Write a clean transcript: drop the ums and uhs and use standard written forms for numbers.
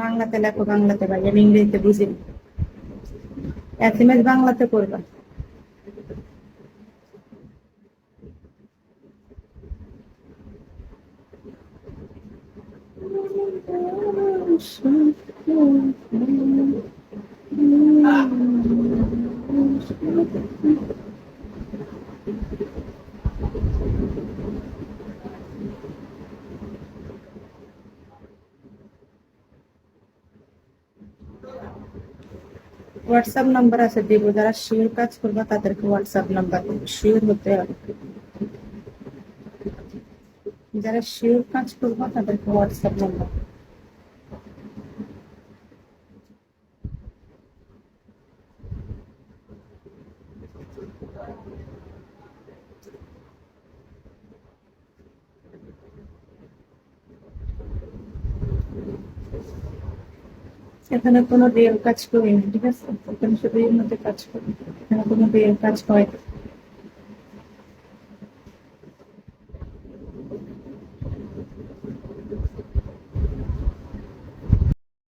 বাংলাতে লেখো, বাংলাতে ভাই, আমি ইংরেজিতে বুঝি না। এসএমএস বাংলাতে করবা। হোয়াটসঅ্যাপ নাম্বার আছে দেব, যারা শিওর কাজ করবা তাদেরকে হোয়াটসঅ্যাপ নাম্বার দেবো, শিওর হতে হবে। যারা শিওর কাজ করবা তাদেরকে হোয়াটসঅ্যাপ নাম্বার। এখানে কোনো রিয়েল কাজ করি না, ঠিক আছে? এখানে শুধু এর মধ্যে কাজ করি, এখানে কোনো রিয়েল কাজ হয় না।